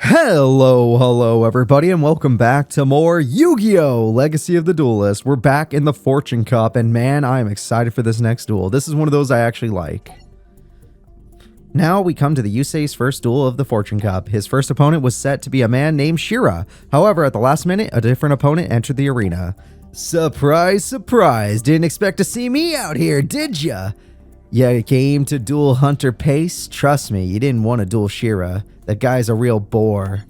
Hello everybody, and welcome back to more Yu-Gi-Oh! Legacy of the Duelist. We're back in the Fortune Cup, and man, I am excited for this next duel. This is one of those I actually like. Now we come to the Yusei's first duel of the Fortune Cup. His first opponent was set to be a man named Shira. However, at the last minute, a different opponent entered the arena. Surprise, surprise, didn't expect to see me out here, did ya? You came to duel Hunter Pace? Trust me, you didn't want to duel Shira. That guy's a real bore.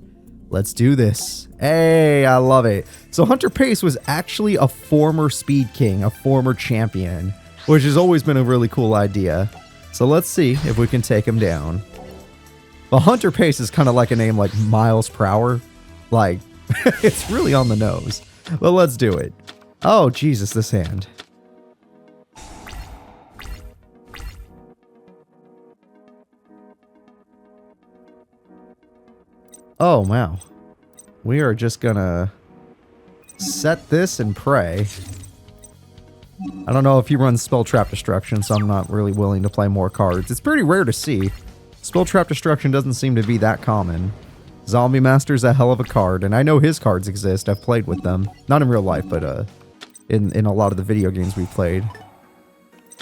Let's do this. Hey, I love it. So Hunter Pace was actually a former Speed King, a former champion, which has always been a really cool idea. So let's see if we can take him down. But Hunter Pace is kind of like a name like miles per hour. Like, it's really on the nose. But let's do it. Oh, Jesus, this hand. Oh, wow. We are just gonna set this and pray. I don't know if he runs Spell Trap Destruction, so I'm not really willing to play more cards. It's pretty rare to see. Spell Trap Destruction doesn't seem to be that common. Zombie Master's a hell of a card, and I know his cards exist. I've played with them. Not in real life, but in a lot of the video games we've played.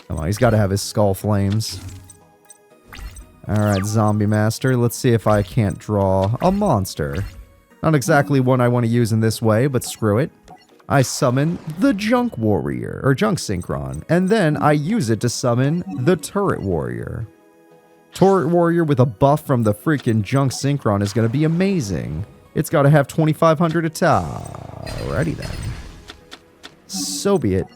Come on, he's got to have his Skull Flames. Alright, Zombie Master. Let's see if I can't draw a monster. Not exactly one I want to use in this way, but screw it. I summon the Junk Warrior, or Junk Synchron, and then I use it to summon the Turret Warrior. Turret Warrior with a buff from the freaking Junk Synchron is going to be amazing. It's got to have 2500 attack. Alrighty then. So be it.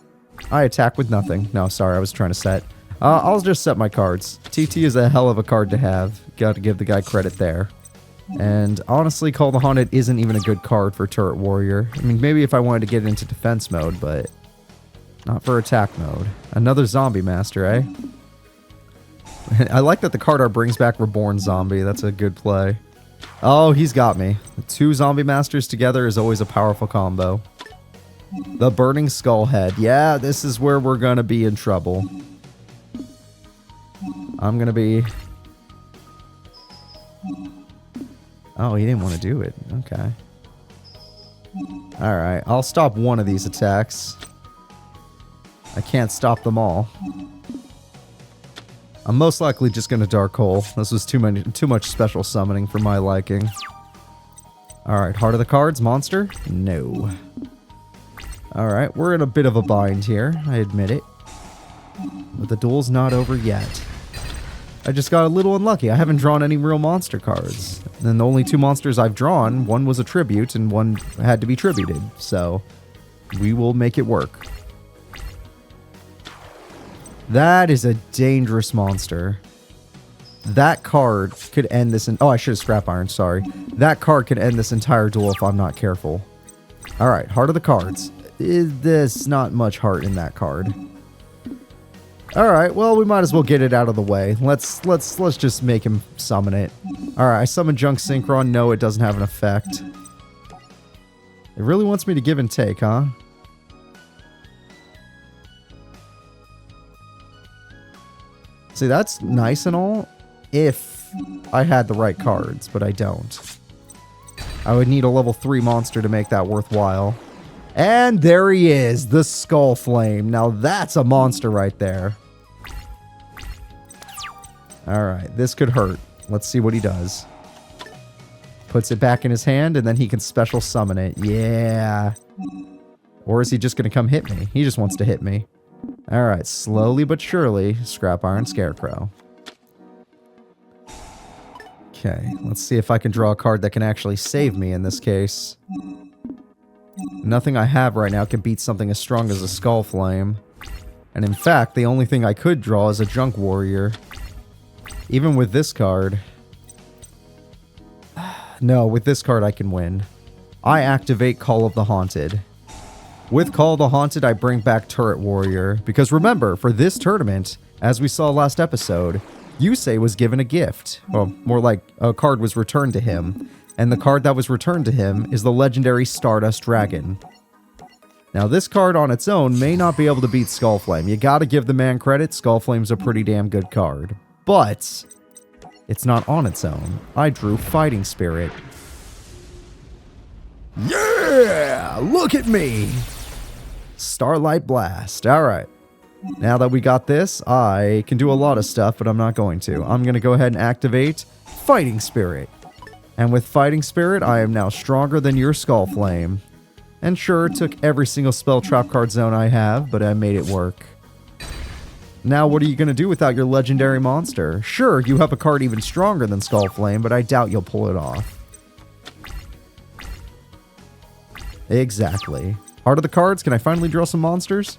I attack with nothing. No, sorry, I was trying to set. I'll just set my cards. TT is a hell of a card to have. Got to give the guy credit there. And honestly, Call the Haunted isn't even a good card for Turret Warrior. I mean, maybe if I wanted to get into defense mode, but not for attack mode. Another Zombie Master, eh? I like that the card art brings back Reborn Zombie. That's a good play. Oh, he's got me. Two Zombie Masters together is always a powerful combo. The Burning Skull Head. Yeah, this is where we're going to be in trouble. I'm going to be... Oh, he didn't want to do it. Okay. Alright, I'll stop one of these attacks. I can't stop them all. I'm most likely just going to Dark Hole. This was too much special summoning for my liking. Alright, Heart of the Cards, monster? No. Alright, we're in a bit of a bind here, I admit it. But the duel's not over yet. I just got a little unlucky. I haven't drawn any real monster cards. And the only two monsters I've drawn, one was a tribute and one had to be tributed. So, we will make it work. That is a dangerous monster. That card could end this... Oh, I should have Scrap Iron, sorry. That card could end this entire duel if I'm not careful. Alright, Heart of the Cards. There's not much heart in that card. Alright, well, we might as well get it out of the way. Let's just make him summon it. Alright, I summon Junk Synchron. No, it doesn't have an effect. It really wants me to give and take, huh? See, that's nice and all if I had the right cards, but I don't. I would need a level 3 monster to make that worthwhile. And there he is, the Skull Flame. Now that's a monster right there. Alright, this could hurt. Let's see what he does. Puts it back in his hand, and then he can special summon it. Yeah. Or is he just going to come hit me? He just wants to hit me. Alright, slowly but surely, Scrap Iron Scarecrow. Okay, let's see if I can draw a card that can actually save me in this case. Nothing I have right now can beat something as strong as a Skull Flame. And in fact, the only thing I could draw is a Junk Warrior. Even with this card... No, with this card I can win. I activate Call of the Haunted. With Call of the Haunted, I bring back Turret Warrior. Because remember, for this tournament, as we saw last episode, Yusei was given a gift. Well, more like a card was returned to him. And the card that was returned to him is the legendary Stardust Dragon. Now, this card on its own may not be able to beat Skullflame. You gotta give the man credit, Skullflame's a pretty damn good card. But it's not on its own. I drew Fighting Spirit. Yeah! Look at me! Starlight Blast. Alright. Now that we got this, I can do a lot of stuff, but I'm not going to. I'm going to go ahead and activate Fighting Spirit. And with Fighting Spirit, I am now stronger than your Skull Flame. And sure, it took every single spell trap card zone I have, but I made it work. Now, what are you going to do without your legendary monster? Sure, you have a card even stronger than Skull Flame, but I doubt you'll pull it off. Exactly. Heart of the cards, can I finally draw some monsters?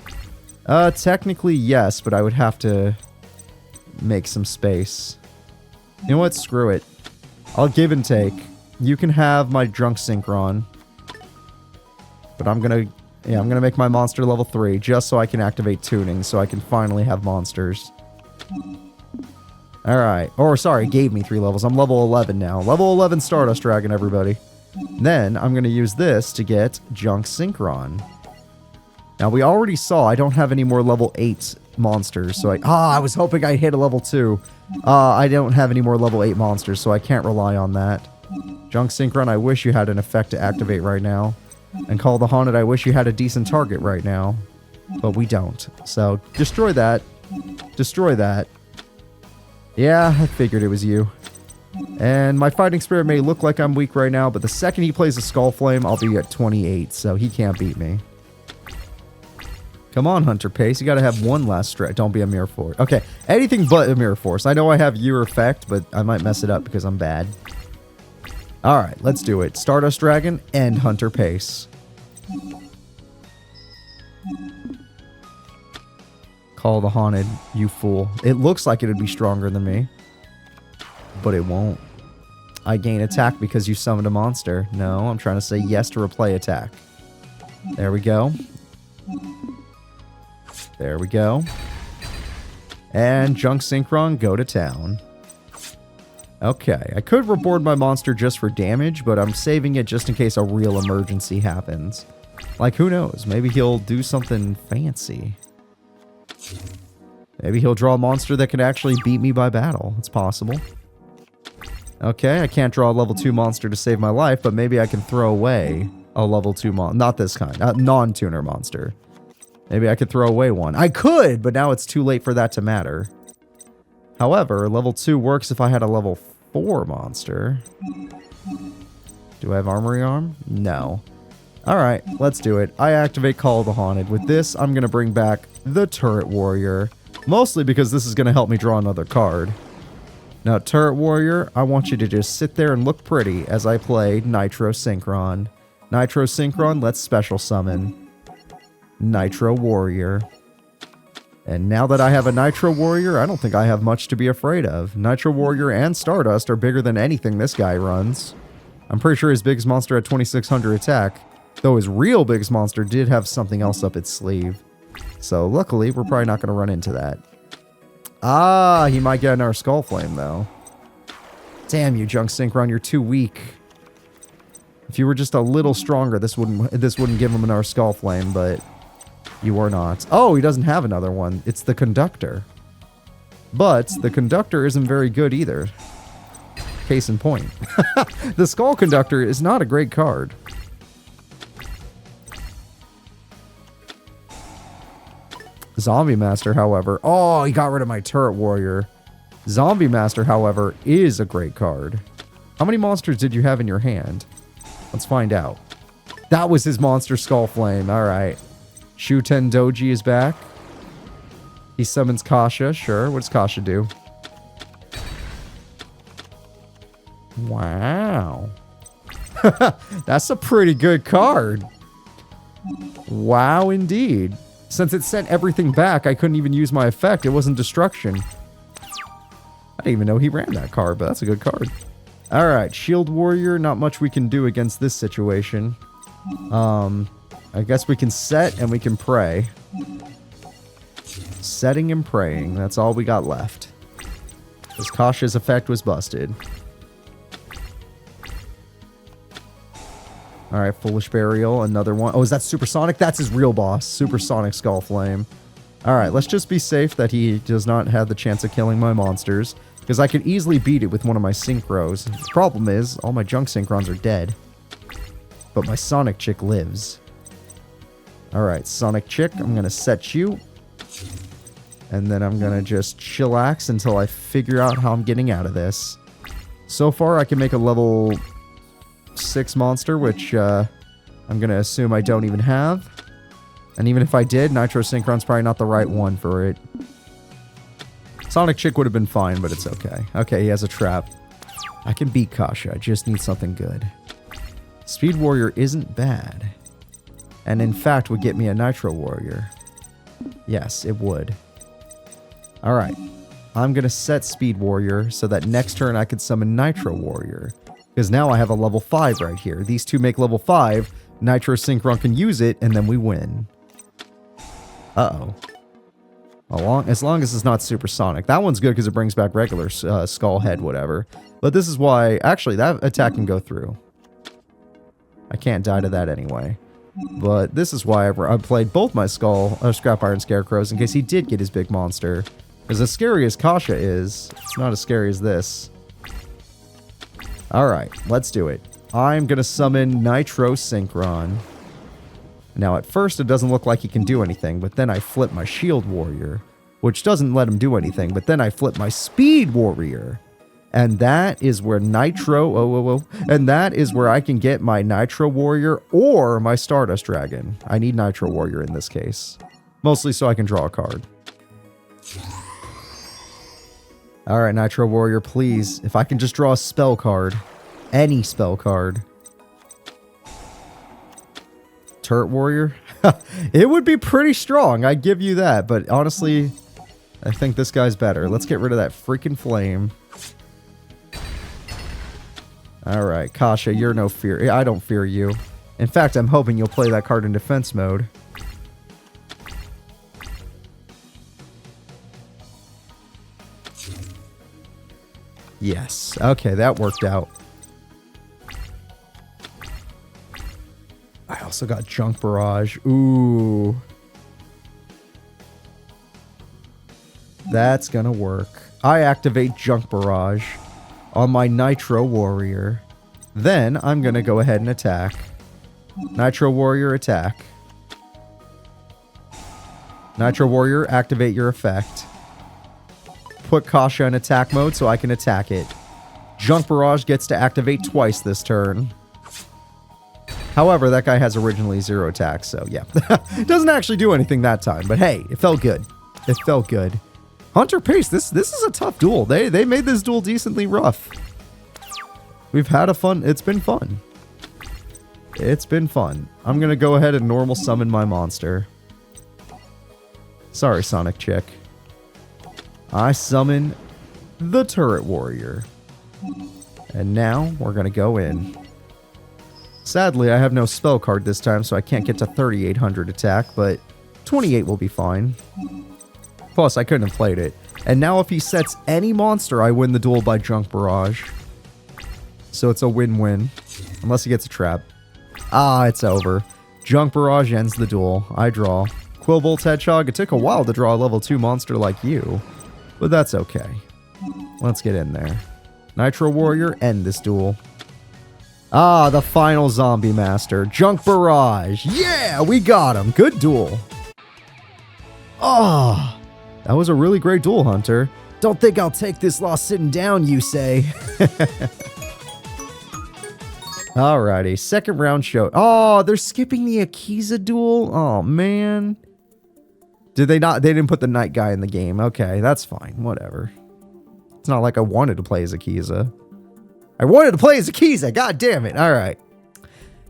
Technically, yes, but I would have to make some space. You know what? Screw it. I'll give and take. You can have my Drunk Synchron. But I'm gonna make my monster level 3, just so I can activate tuning, so I can finally have monsters. Alright. Or, sorry, it gave me 3 levels. I'm level 11 now. Level 11 Stardust Dragon, everybody. Then, I'm gonna use this to get Junk Synchron. Now, we already saw I don't have any more level 8 monsters, so I was hoping I'd hit a level 2. I don't have any more level 8 monsters, so I can't rely on that. Junk Synchron, I wish you had an effect to activate right now. And Call the Haunted, I wish you had a decent target right now. But we don't. So, destroy that. Destroy that. Yeah, I figured it was you. And my Fighting Spirit may look like I'm weak right now, but the second he plays a Skull Flame, I'll be at 28, so he can't beat me. Come on, Hunter Pace. You gotta have one last stretch. Don't be a Mirror Force. Okay, anything but a Mirror Force. I know I have your effect, but I might mess it up because I'm bad. Alright, let's do it. Stardust Dragon and Hunter Pace. Call the Haunted, you fool. It looks like it'd be stronger than me, but it won't. I gain attack because you summoned a monster. No, I'm trying to say yes to replay attack. There we go. There we go. And Junk Synchron, go to town. Okay, I could reward my monster just for damage, but I'm saving it just in case a real emergency happens. Like, who knows? Maybe he'll do something fancy. Maybe he'll draw a monster that can actually beat me by battle. It's possible. Okay, I can't draw a level 2 monster to save my life, but maybe I can throw away a level 2 monster. Not this kind. Non-tuner monster. Maybe I could throw away one. I could, but now it's too late for that to matter. However, level 2 works if I had a level 4 monster. Do I have Armory Arm? No. Alright, let's do it. I activate Call of the Haunted. With this, I'm going to bring back the Turret Warrior. Mostly because this is going to help me draw another card. Now, Turret Warrior, I want you to just sit there and look pretty as I play Nitro Synchron. Nitro Synchron, let's special summon Nitro Warrior. And now that I have a Nitro Warrior, I don't think I have much to be afraid of. Nitro Warrior and Stardust are bigger than anything this guy runs. I'm pretty sure his biggest monster had 2600 attack, though his real biggest monster did have something else up its sleeve. So luckily, we're probably not going to run into that. Ah, he might get another Skull Flame, though. Damn you, Junk Synchron, you're too weak. If you were just a little stronger, this wouldn't give him another Skull Flame, but you are not. Oh, he doesn't have another one. It's the Conductor. But the Conductor isn't very good either. Case in point. The Skull Conductor is not a great card. Zombie Master, however... Oh, he got rid of my Turret Warrior. Zombie Master, however, is a great card. How many monsters did you have in your hand? Let's find out. That was his monster Skull Flame. Alright. Shuten Doji is back. He summons Kasha. Sure. What does Kasha do? Wow. That's a pretty good card. Wow, indeed. Since it sent everything back, I couldn't even use my effect. It wasn't destruction. I didn't even know he ran that card, but that's a good card. Alright, Shield Warrior. Not much we can do against this situation. I guess we can set and we can pray. Setting and praying. That's all we got left. Because Kasha's effect was busted. Alright, Foolish Burial, another one. Oh, is that Supersonic? That's his real boss. Supersonic Skull Flame. Alright, let's just be safe that he does not have the chance of killing my monsters. Because I could easily beat it with one of my Synchros. The problem is, all my Junk Synchrons are dead. But my Sonic chick lives. Alright, Sonic chick, I'm going to set you. And then I'm going to just chillax until I figure out how I'm getting out of this. So far, I can make a level 6 monster, which I'm going to assume I don't even have. And even if I did, Nitro Synchron's probably not the right one for it. Sonic chick would have been fine, but it's okay. Okay, he has a trap. I can beat Kasha, I just need something good. Speed Warrior isn't bad. And in fact, would get me a Nitro Warrior. Yes, it would. Alright. I'm going to set Speed Warrior so that next turn I could summon Nitro Warrior. Because now I have a level 5 right here. These two make level 5. Nitro Synchron can use it, and then we win. Uh-oh. As long as it's not supersonic. That one's good because it brings back regular skull head, whatever. But this is why... Actually, that attack can go through. I can't die to that anyway. But this is why I played both my Scrap Iron Scarecrows in case he did get his big monster. Because as scary as Kasha is, it's not as scary as this. Alright, let's do it. I'm going to summon Nitro Synchron. Now, at first, it doesn't look like he can do anything, but then I flip my Shield Warrior, which doesn't let him do anything, but then I flip my Speed Warrior. And that is where and that is where I can get my Nitro Warrior or my Stardust Dragon. I need Nitro Warrior in this case. Mostly so I can draw a card. Alright, Nitro Warrior, please. If I can just draw a spell card. Any spell card. Turret Warrior? It would be pretty strong, I give you that. But honestly, I think this guy's better. Let's get rid of that freaking flame. Alright, Kasha, you're no fear. I don't fear you. In fact, I'm hoping you'll play that card in defense mode. Yes. Okay, that worked out. I also got Junk Barrage. Ooh. That's gonna work. I activate Junk Barrage on my Nitro Warrior. Then I'm gonna go ahead and attack. Nitro Warrior attack. Nitro Warrior, activate your effect. Put Kasha in attack mode so I can attack it. Junk Barrage gets to activate twice this turn. However, that guy has originally 0 attacks, so yeah. Doesn't actually do anything that time, but hey, it felt good. It felt good. Hunter Pace, this is a tough duel. They made this duel decently rough. We've had a fun... It's been fun. It's been fun. I'm going to go ahead and normal summon my monster. Sorry, Sonic Chick. I summon the Turret Warrior. And now we're going to go in. Sadly, I have no spell card this time, so I can't get to 3,800 attack, but 28 will be fine. Plus, I couldn't have played it. And now if he sets any monster, I win the duel by Junk Barrage. So it's a win-win. Unless he gets a trap. Ah, it's over. Junk Barrage ends the duel. I draw. Quillbolt's Hedgehog, it took a while to draw a level 2 monster like you. But that's okay. Let's get in there. Nitro Warrior, end this duel. Ah, the final zombie master. Junk Barrage. Yeah, we got him. Good duel. Ah, that was a really great duel, Hunter. Don't think I'll take this loss sitting down, Yusei. Alrighty, second round show. Oh, they're skipping the Akiza duel? Oh, man. Did they not? They didn't put the night guy in the game. Okay, that's fine. Whatever. It's not like I wanted to play as Akiza. I wanted to play as Akiza. God damn it. Alright.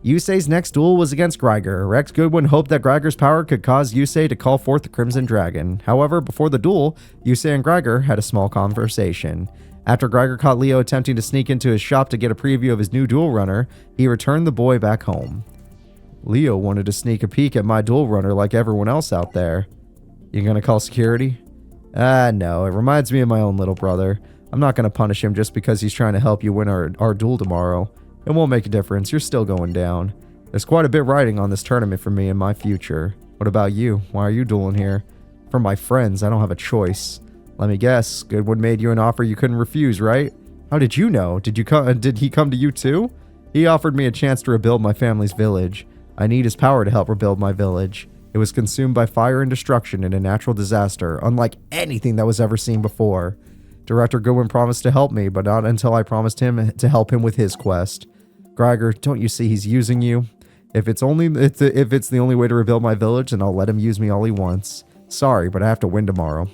Yusei's next duel was against Greiger. Rex Goodwin hoped that Greiger's power could cause Yusei to call forth the Crimson Dragon. However, before the duel, Yusei and Greiger had a small conversation. After Greiger caught Leo attempting to sneak into his shop to get a preview of his new duel runner, he returned the boy back home. Leo wanted to sneak a peek at my duel runner like everyone else out there. You gonna call security? Ah, no. It reminds me of my own little brother. I'm not gonna punish him just because he's trying to help you win our duel tomorrow. It won't make a difference. You're still going down. There's quite a bit riding on this tournament for me and my future. What about you? Why are you dueling here? For my friends, I don't have a choice. Let me guess. Goodwin made you an offer you couldn't refuse, right? How did you know? Did he come to you too? He offered me a chance to rebuild my family's village. I need his power to help rebuild my village. It was consumed by fire and destruction in a natural disaster, unlike anything that was ever seen before. Director Goodwin promised to help me, but not until I promised him to help him with his quest. Greiger, don't you see he's using you? If it's the only way to rebuild my village, then I'll let him use me all he wants. Sorry, but I have to win tomorrow.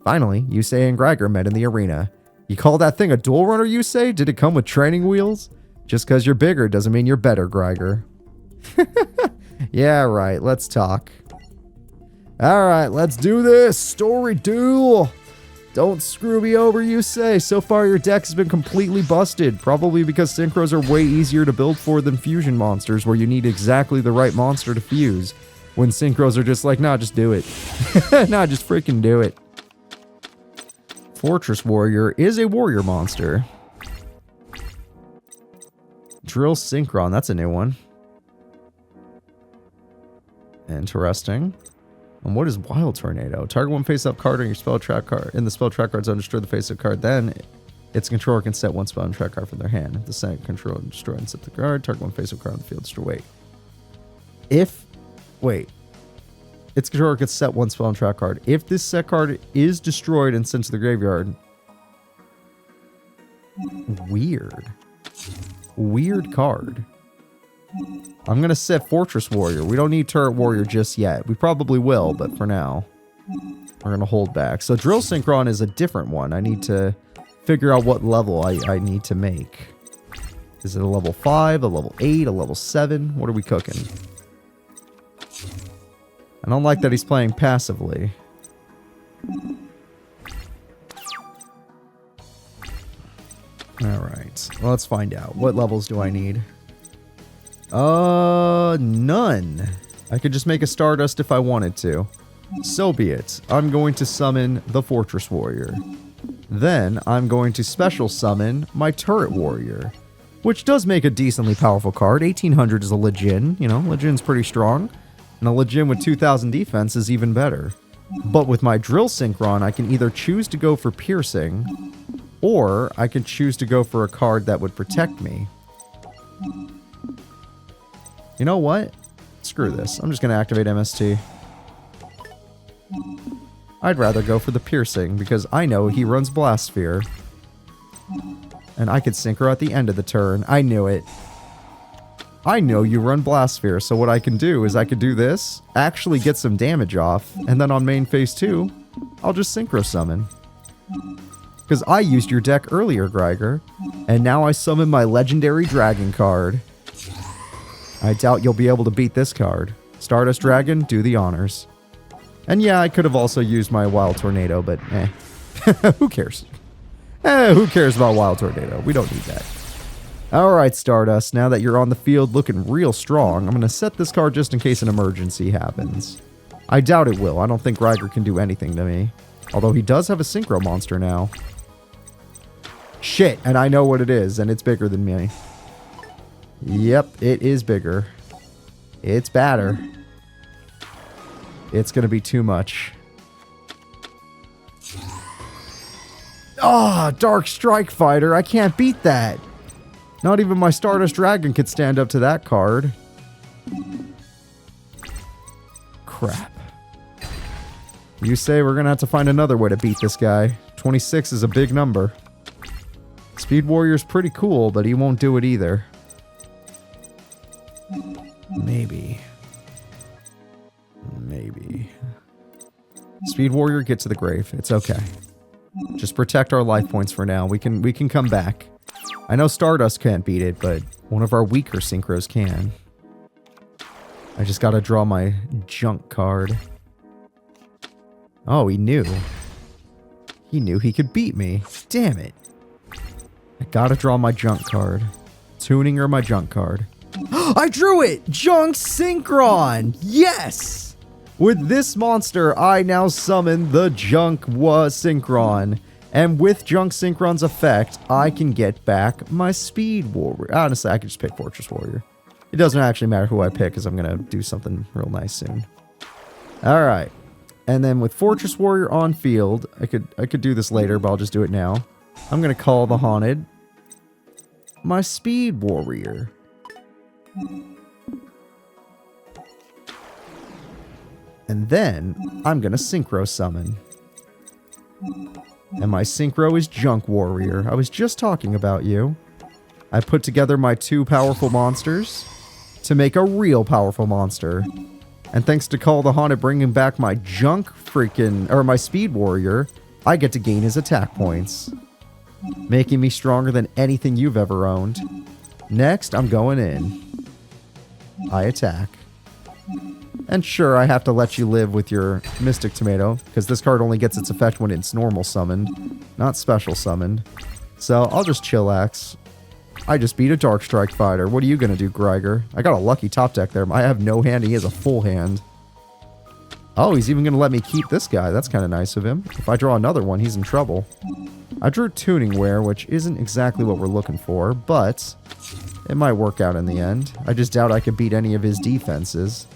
Finally, Yusei and Greiger met in the arena. You call that thing a dual runner, Yusei? Did it come with training wheels? Just because you're bigger doesn't mean you're better, Greiger. Yeah, right. Let's talk. Alright, let's do this. Story duel. Don't screw me over, Yusei. So far, your deck has been completely busted. Probably because synchros are way easier to build for than fusion monsters, where you need exactly the right monster to fuse. When synchros are just like, nah, just do it. Nah, just freaking do it. Fortress Warrior is a warrior monster. Drill Synchron, that's a new one. Interesting. And what is Wild Tornado? Target one face-up card on your spell track card. In the spell track card zone, destroy the face-up card. Then its controller can set one spell and track card from their hand. If the second controller destroy and set the card, target one face-up card on the field. Destroy. Wait. Its controller can set one spell and track card. If this set card is destroyed and sent to the graveyard. Weird card. I'm going to set Fortress Warrior. We don't need Turret Warrior just yet. We probably will, but for now, we're going to hold back. So Drill Synchron is a different one. I need to figure out what level I need to make. Is it a level 5, a level 8, a level 7? What are we cooking? I don't like that he's playing passively. Alright, well, let's find out. What levels do I need? None. I could just make a Stardust if I wanted to. So be it. I'm going to summon the Fortress Warrior. Then, I'm going to special summon my Turret Warrior. Which does make a decently powerful card. 1800 is a Legion. You know, Legion's pretty strong. And a Legion with 2000 defense is even better. But with my Drill Synchron, I can either choose to go for Piercing, or I can choose to go for a card that would protect me. You know what? Screw this. I'm just going to activate MST. I'd rather go for the Piercing, because I know he runs Blast Sphere. And I could Synchro at the end of the turn. I knew it. I know you run Blast Sphere, so what I can do is I could do this, actually get some damage off, and then on main phase 2, I'll just Synchro Summon. Because I used your deck earlier, Greiger, and now I summon my legendary dragon card. I doubt you'll be able to beat this card. Stardust Dragon, do the honors. And yeah, I could have also used my Wild Tornado, but who cares? Who cares about Wild Tornado? We don't need that. Alright, Stardust, now that you're on the field looking real strong, I'm going to set this card just in case an emergency happens. I doubt it will. I don't think Greiger can do anything to me. Although he does have a Synchro monster now. Shit, and I know what it is, and it's bigger than me. Yep, it is bigger. It's badder. It's going to be too much. Ah, Dark Strike Fighter. I can't beat that. Not even my Stardust Dragon could stand up to that card. Crap. You say we're going to have to find another way to beat this guy. 26 is a big number. Speed Warrior's pretty cool, but he won't do it either. Maybe. Speed Warrior, get to the grave. It's okay. Just protect our life points for now. We can come back. I know Stardust can't beat it, but one of our weaker synchros can. I just gotta draw my junk card. Oh, he knew. He knew he could beat me. Damn it. I gotta draw my junk card. Tuning or my junk card. I drew it! Junk Synchron! Yes! With this monster, I now summon the Junk Synchron. And with Junk Synchron's effect, I can get back my Speed Warrior. Honestly, I could just pick Fortress Warrior. It doesn't actually matter who I pick, because I'm going to do something real nice soon. Alright. And then with Fortress Warrior on field, I could do this later, but I'll just do it now. I'm going to call the Haunted. my Speed Warrior. And then I'm going to Synchro Summon. And my Synchro is Junk Warrior. I was just talking about you. I put together my 2 powerful monsters to make a real powerful monster. And thanks to Call the Haunted bringing back my my Speed Warrior, I get to gain his attack points, making me stronger than anything you've ever owned. Next, I'm going in. I attack. And sure, I have to let you live with your Mystic Tomato, because this card only gets its effect when it's normal summoned, not special summoned. So I'll just chillax. I just beat a Dark Strike fighter. What are you going to do, Greiger? I got a lucky top deck there. I have no hand. He has a full hand. Oh, he's even going to let me keep this guy. That's kind of nice of him. If I draw another one, he's in trouble. I drew Tuning Wear, which isn't exactly what we're looking for, but it might work out in the end. I just doubt I could beat any of his defenses.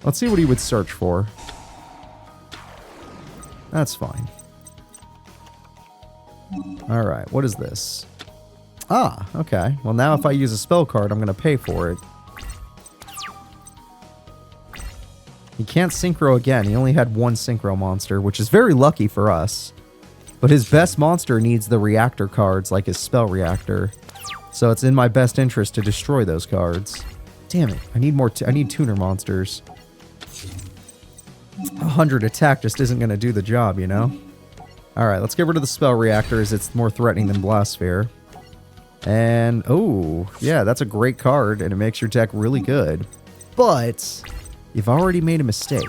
Let's see what he would search for. That's fine. Alright, what is this? Ah, okay. Well, now if I use a spell card, I'm going to pay for it. He can't Synchro again. He only had 1 Synchro monster, which is very lucky for us. But his best monster needs the reactor cards, like his Spell Reactor. So it's in my best interest to destroy those cards. Damn it. I need more. I need tuner monsters. 100 attack just isn't going to do the job, you know? Alright, let's get rid of the Spell Reactor as it's more threatening than Blast Sphere. And, oh, yeah, that's a great card, and it makes your deck really good. But you've already made a mistake.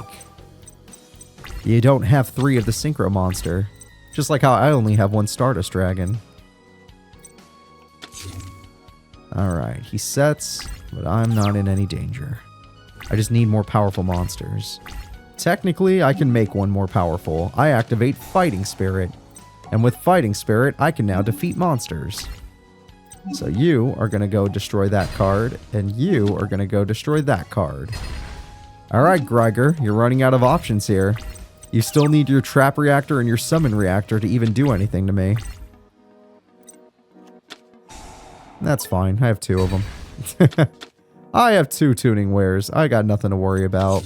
You don't have 3 of the Synchro monster. Just like how I only have 1 Stardust Dragon. Alright, he sets, but I'm not in any danger. I just need more powerful monsters. Technically, I can make one more powerful. I activate Fighting Spirit. And with Fighting Spirit, I can now defeat monsters. So you are going to go destroy that card, and you are going to go destroy that card. Alright, Greiger, you're running out of options here. You still need your Trap Reactor and your Summon Reactor to even do anything to me. That's fine, I have 2 of them. I have 2 Tuning Wares, I got nothing to worry about.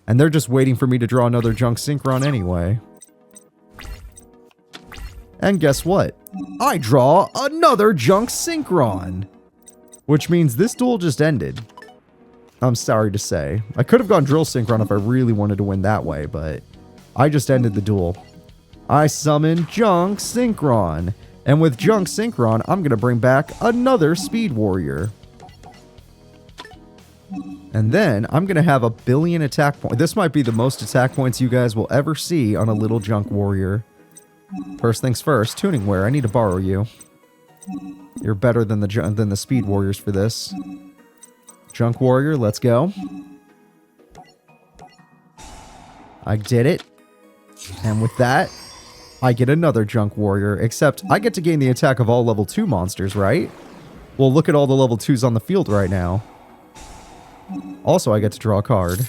And they're just waiting for me to draw another Junk Synchron anyway. And guess what? I draw another Junk Synchron! Which means this duel just ended. I'm sorry to say. I could have gone Drill Synchron if I really wanted to win that way, but I just ended the duel. I summon Junk Synchron. And with Junk Synchron, I'm going to bring back another Speed Warrior. And then I'm going to have 1 billion attack points. This might be the most attack points you guys will ever see on a little Junk Warrior. First things first, Tuning Wear, I need to borrow you. You're better than the Speed Warriors for this. Junk Warrior, let's go. I did it. And with that, I get another Junk Warrior, except I get to gain the attack of all level 2 monsters, right? Well, look at all the level 2s on the field right now. Also, I get to draw a card.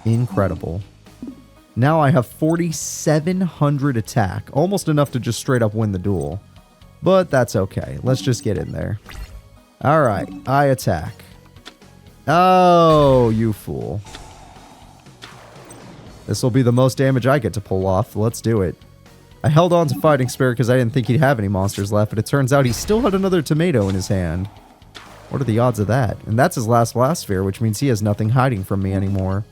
Incredible. Now I have 4,700 attack. Almost enough to just straight up win the duel. But that's okay. Let's just get in there. Alright, I attack. Oh, you fool. This will be the most damage I get to pull off. Let's do it. I held on to Fighting Spirit because I didn't think he'd have any monsters left, but it turns out he still had another tomato in his hand. What are the odds of that? And that's his last Blast Sphere, which means he has nothing hiding from me anymore.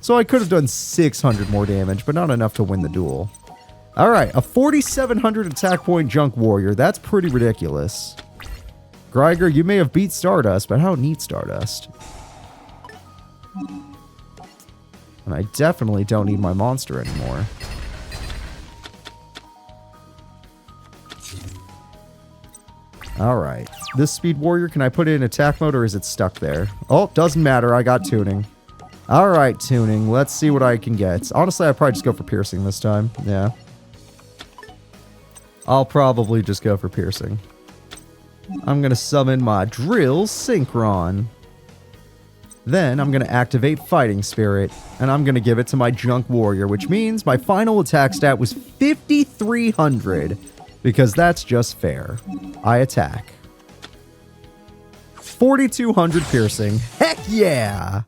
So I could have done 600 more damage, but not enough to win the duel. Alright, a 4,700 attack point Junk Warrior. That's pretty ridiculous. Greiger, you may have beat Stardust, but how neat Stardust. And I definitely don't need my monster anymore. Alright. This Speed Warrior, can I put it in attack mode or is it stuck there? Oh, doesn't matter. I got Tuning. Alright, Tuning. Let's see what I can get. Honestly, I'd probably just go for Piercing this time. Yeah. I'll probably just go for Piercing. I'm going to summon my Drill Synchron. Then I'm going to activate Fighting Spirit. And I'm going to give it to my Junk Warrior, which means my final attack stat was 5,300. because that's just fair. I attack. 4,200 piercing. Heck yeah!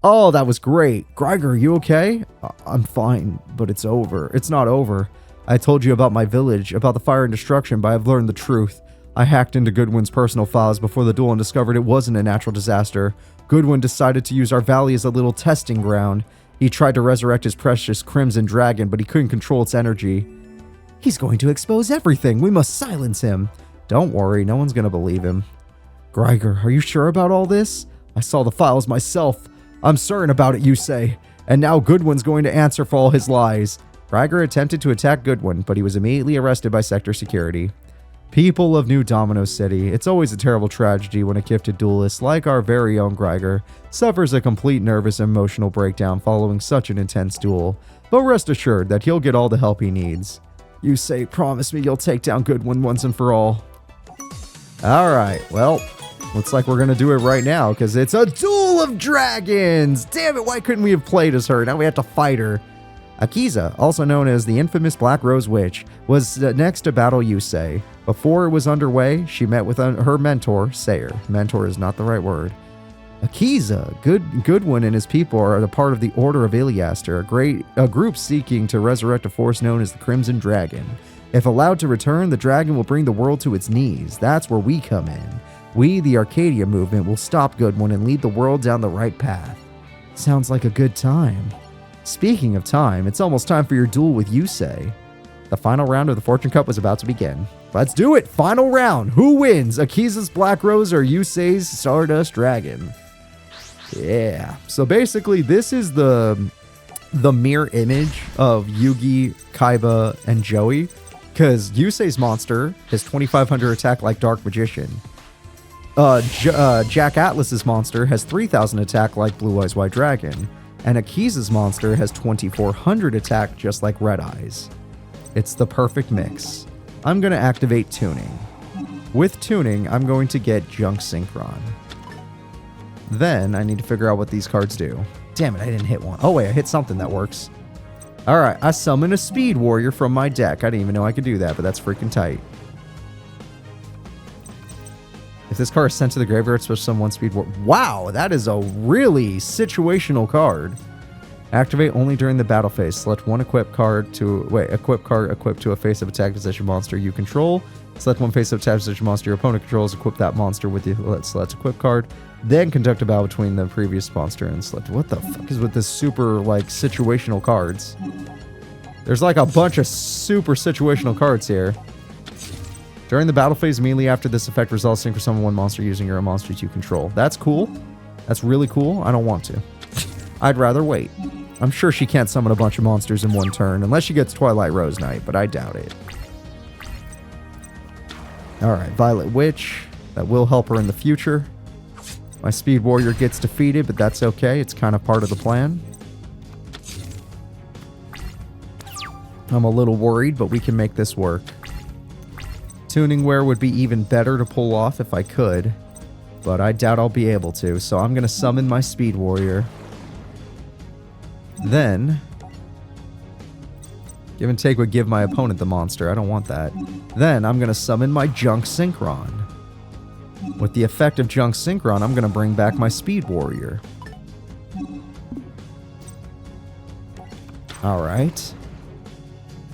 Oh, that was great. Greiger, are you okay? I'm fine, but it's over. It's not over. I told you about my village, about the fire and destruction, but I've learned the truth. I hacked into Goodwin's personal files before the duel and discovered it wasn't a natural disaster. Goodwin decided to use our valley as a little testing ground. He tried to resurrect his precious Crimson Dragon, but he couldn't control its energy. He's going to expose everything. We must silence him. Don't worry, no one's going to believe him. Greiger, are you sure about all this? I saw the files myself. I'm certain about it, Yusei. And now Goodwin's going to answer for all his lies. Greiger attempted to attack Goodwin, but he was immediately arrested by sector security. People of New Domino City, it's always a terrible tragedy when a gifted duelist like our very own Greiger suffers a complete nervous and emotional breakdown following such an intense duel. But rest assured that he'll get all the help he needs. Yusei, promise me you'll take down Goodwin once and for all. Alright, well, looks like we're gonna do it right now, because it's a duel of dragons! Damn it, why couldn't we have played as her? Now we have to fight her. Akiza, also known as the infamous Black Rose Witch, was next to battle Yusei. Before it was underway, she met with her mentor, Sayer. Mentor is not the right word. Akiza, Goodwin and his people are a part of the Order of Iliaster, a group seeking to resurrect a force known as the Crimson Dragon. If allowed to return, the dragon will bring the world to its knees. That's where we come in. We, the Arcadia movement, will stop Goodwin and lead the world down the right path. Sounds like a good time. Speaking of time, it's almost time for your duel with Yusei. The final round of the Fortune Cup was about to begin. Let's do it! Final round! Who wins? Akiza's Black Rose or Yusei's Stardust Dragon? Yeah. So basically, this is the mirror image of Yugi, Kaiba, and Joey. Because Yusei's monster has 2,500 attack like Dark Magician. Jack Atlas's monster has 3,000 attack like Blue Eyes White Dragon. And Akiza's monster has 2,400 attack just like Red Eyes. It's the perfect mix. I'm going to activate tuning. With tuning, I'm going to get Junk Synchron. Then I need to figure out what these cards do. Damn it, I didn't hit one. Oh wait, I hit something that works. Alright, I summon a Speed Warrior from my deck. I didn't even know I could do that, but that's freaking tight. If this card is sent to the graveyard, switch summon one Speed Warrior. Wow, that is a really situational card. Activate only during the battle phase. Select one equip card to... equip card equipped to a face-up attack position monster you control. Select one face-up attack position monster your opponent controls. Equip that monster with the select equip card. Then conduct a battle between the previous monster and select... What the fuck is with this super, like, situational cards? There's, like, a bunch of super situational cards here. During the battle phase, immediately after this effect resolves, synchro summon one monster using your monsters you control. That's cool. That's really cool. I don't want to. I'd rather wait. I'm sure she can't summon a bunch of monsters in one turn, unless she gets Twilight Rose Knight, but I doubt it. Alright, Violet Witch. That will help her in the future. My Speed Warrior gets defeated, but that's okay. It's kind of part of the plan. I'm a little worried, but we can make this work. Tuning Wear would be even better to pull off if I could, but I doubt I'll be able to, so I'm going to summon my Speed Warrior. Then, give and take would give my opponent the monster. I don't want that. Then, I'm going to summon my Junk Synchron. With the effect of Junk Synchron, I'm going to bring back my Speed Warrior. Alright.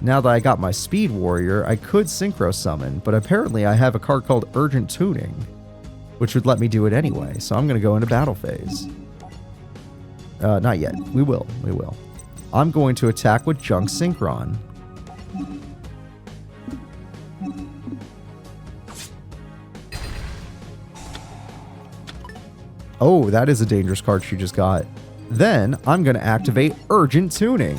Now that I got my Speed Warrior, I could Synchro Summon, but apparently I have a card called Urgent Tuning, which would let me do it anyway, so I'm going to go into battle phase. Not yet. We will. I'm going to attack with Junk Synchron. Oh, that is a dangerous card she just got. Then, I'm going to activate Urgent Tuning,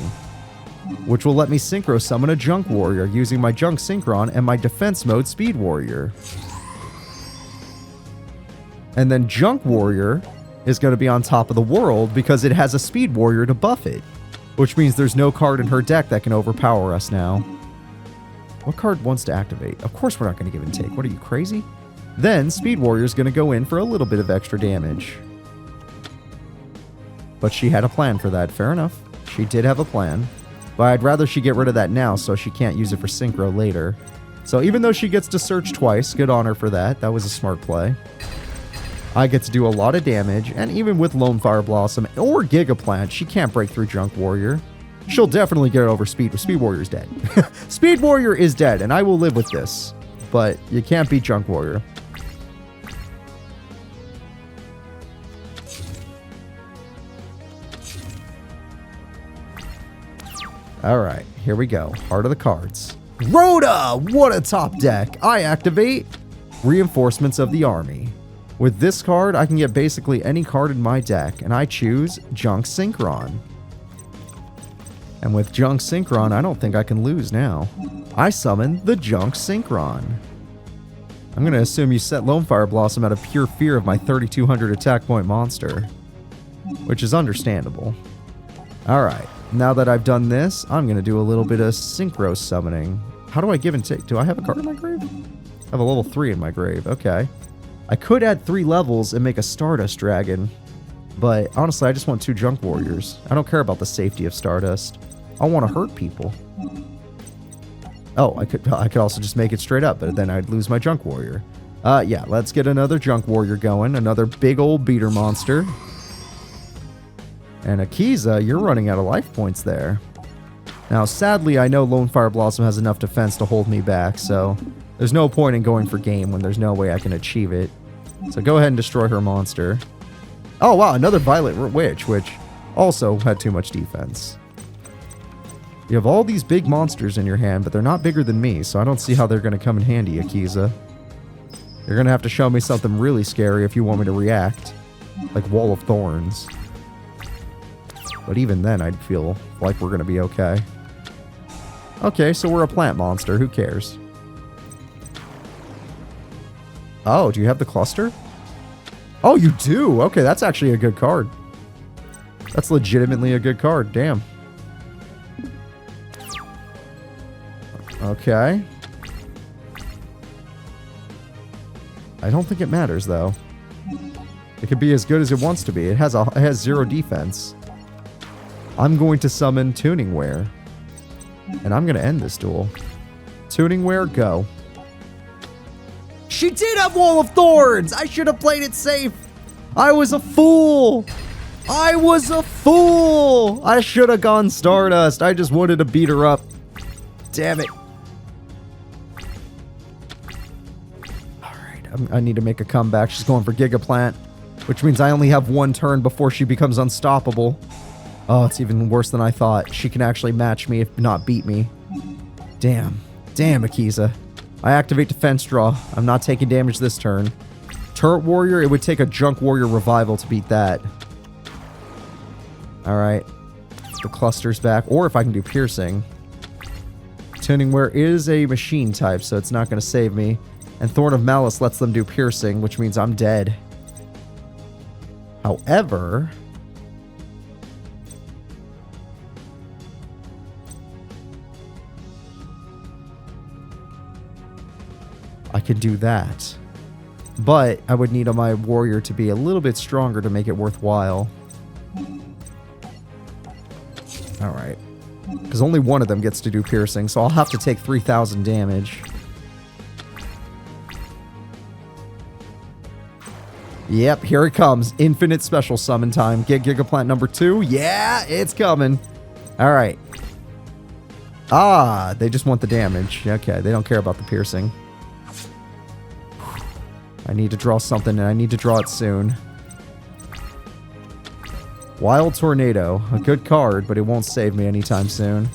which will let me Synchro Summon a Junk Warrior using my Junk Synchron and my Defense Mode Speed Warrior. And then Junk Warrior is going to be on top of the world because it has a Speed Warrior to buff it, which means there's no card in her deck that can overpower us now. What card wants to activate? Of course we're not going to give and take. What are you, crazy? Then Speed Warrior is going to go in for a little bit of extra damage. But she had a plan for that. Fair enough. She did have a plan. But I'd rather she get rid of that now so she can't use it for Synchro later. So even though she gets to search twice, good on her for that. That was a smart play. I get to do a lot of damage, and even with Lone Fire Blossom or Giga Plant, she can't break through Junk Warrior. She'll definitely get over Speed. Speed Warrior's dead. Speed Warrior is dead, and I will live with this. But you can't beat Junk Warrior. Alright, here we go. Heart of the cards. Rhoda! What a top deck! I activate Reinforcements of the Army. With this card, I can get basically any card in my deck, and I choose Junk Synchron. And with Junk Synchron, I don't think I can lose now. I summon the Junk Synchron. I'm going to assume you set Lone Fire Blossom out of pure fear of my 3200 attack point monster, which is understandable. Alright, now that I've done this, I'm going to do a little bit of Synchro summoning. How do I give and take? Do I have a card in my grave? I have a level 3 in my grave. Okay. I could add 3 levels and make a Stardust Dragon, but honestly, I just want 2 Junk Warriors. I don't care about the safety of Stardust. I want to hurt people. Oh, I could also just make it straight up, but then I'd lose my Junk Warrior. Yeah, let's get another Junk Warrior going. Another big old beater monster. And Akiza, you're running out of life points there. Now, sadly, I know Lone Fire Blossom has enough defense to hold me back, so there's no point in going for game when there's no way I can achieve it. So go ahead and destroy her monster. Oh, wow, another Violet Witch, which also had too much defense. You have all these big monsters in your hand, but they're not bigger than me, so I don't see how they're going to come in handy, Akiza. You're going to have to show me something really scary if you want me to react. Like Wall of Thorns. But even then, I'd feel like we're going to be okay. Okay, so we're a plant monster. Who cares? Oh, do you have the cluster? Oh, you do? Okay, that's actually a good card. That's legitimately a good card. Damn. Okay. I don't think it matters, though. It could be as good as it wants to be. It has 0 defense. I'm going to summon Tuningware. And I'm going to end this duel. Tuningware, go. She did have Wall of Thorns! I should have played it safe! I was a fool! I was a fool! I should have gone Stardust. I just wanted to beat her up. Damn it. Alright, I need to make a comeback. She's going for Giga Plant, which means I only have 1 turn before she becomes unstoppable. Oh, it's even worse than I thought. She can actually match me, if not beat me. Damn. Damn, Akiza. I activate Defense Draw. I'm not taking damage this turn. Turret Warrior, it would take a Junk Warrior Revival to beat that. Alright. The cluster's back. Or if I can do Piercing. Tuningware is a machine type, so it's not going to save me. And Thorn of Malice lets them do Piercing, which means I'm dead. However... I could do that. But I would need my warrior to be a little bit stronger to make it worthwhile. Alright. Because only one of them gets to do piercing, so I'll have to take 3,000 damage. Yep, here it comes. Infinite special summon time. Get Gigaplant number 2. Yeah, it's coming. Alright. Ah, they just want the damage. Okay, they don't care about the piercing. I need to draw something, and I need to draw it soon. Wild Tornado. A good card, but it won't save me anytime soon.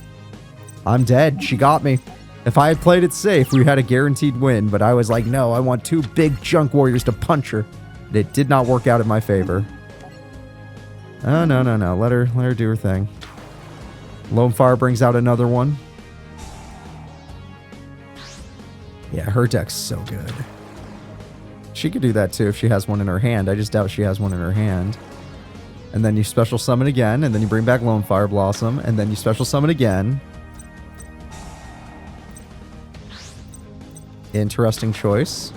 I'm dead. She got me. If I had played it safe, we had a guaranteed win, but I was like, no, I want 2 big Junk Warriors to punch her. It did not work out in my favor. Oh, no. Let her do her thing. Lone Fire brings out another one. Yeah, her deck's so good. She could do that too if she has one in her hand. I just doubt she has one in her hand. And then you special summon again, and then you bring back Lone Fire Blossom, and then you special summon again. Interesting choice.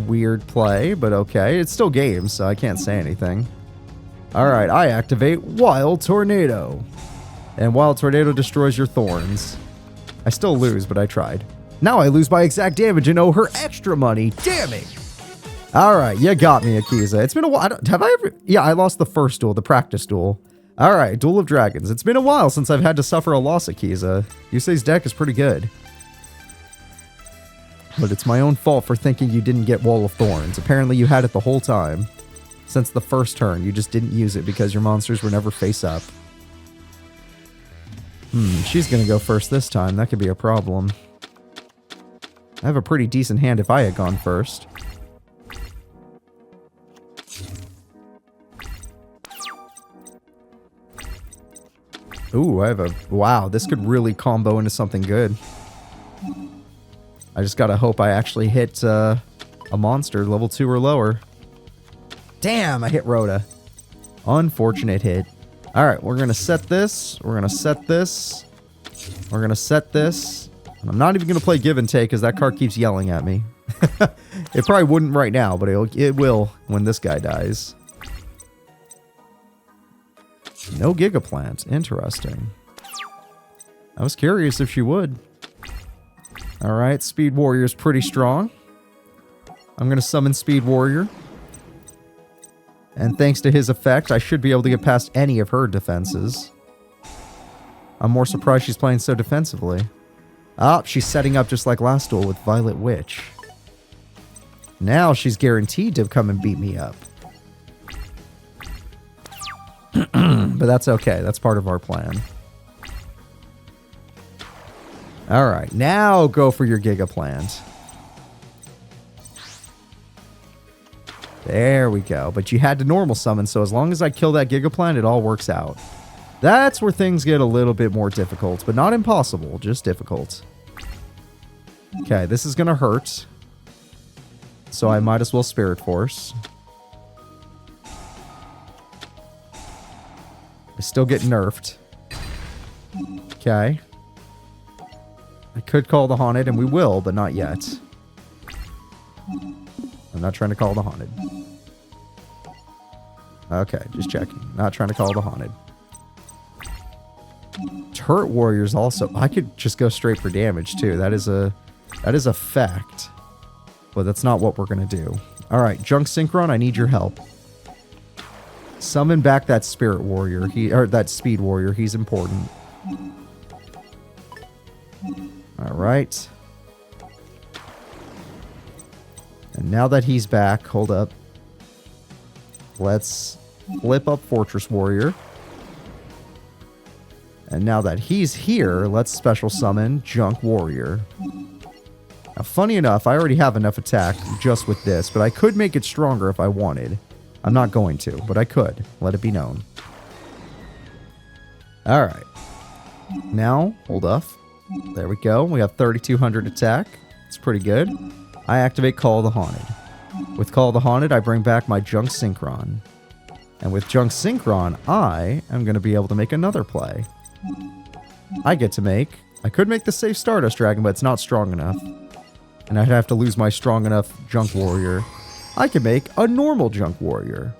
Weird play, but okay. It's still games, so I can't say anything. Alright, I activate Wild Tornado. And Wild Tornado destroys your thorns. I still lose, but I tried. Now I lose by exact damage and owe her extra money. Damn it! Alright, you got me, Akiza. It's been a while. Have I ever... Yeah, I lost the first duel, the practice duel. Alright, Duel of Dragons. It's been a while since I've had to suffer a loss, Akiza. Yusei's deck is pretty good. But it's my own fault for thinking you didn't get Wall of Thorns. Apparently you had it the whole time. Since the first turn. You just didn't use it because your monsters were never face up. She's gonna go first this time. That could be a problem. I have a pretty decent hand if I had gone first. Ooh, I have a... Wow, this could really combo into something good. I just gotta hope I actually hit a monster level 2 or lower. Damn, I hit Rhoda. Unfortunate hit. Alright, we're gonna set this. We're gonna set this. We're gonna set this. And I'm not even gonna play Give and Take because that card keeps yelling at me. It probably wouldn't right now, but it will when this guy dies. No Gigaplant. Interesting. I was curious if she would. Alright, Speed Warrior's pretty strong. I'm going to summon Speed Warrior. And thanks to his effect, I should be able to get past any of her defenses. I'm more surprised she's playing so defensively. Ah, she's setting up just like last duel with Violet Witch. Now she's guaranteed to come and beat me up. But that's okay. That's part of our plan. Alright, now go for your Gigaplant. There we go. But you had to normal summon, so as long as I kill that Gigaplant, it all works out. That's where things get a little bit more difficult, but not impossible, just difficult. Okay, this is going to hurt. So I might as well Spirit Force. I still get nerfed. Okay. I could call the Haunted, and we will, but not yet. I'm not trying to call the Haunted. Okay, just checking. Not trying to call the Haunted. Turret Warriors also... I could just go straight for damage, too. That is a fact. But that's not what we're going to do. Alright, Junk Synchron, I need your help. Summon back that Spirit Warrior. Or that Speed Warrior. He's important. Alright. And now that he's back, hold up. Let's flip up Fortress Warrior. And now that he's here, let's special summon Junk Warrior. Now, funny enough, I already have enough attack just with this, but I could make it stronger if I wanted. I'm not going to, but I could. Let it be known. Alright. Now, hold up. There we go. We have 3,200 attack. It's pretty good. I activate Call of the Haunted. With Call of the Haunted, I bring back my Junk Synchron. And with Junk Synchron, I am going to be able to make another play. I get to make... I could make the safe Stardust Dragon, but it's not strong enough. And I'd have to lose my strong enough Junk Warrior. I can make a normal Junk Warrior.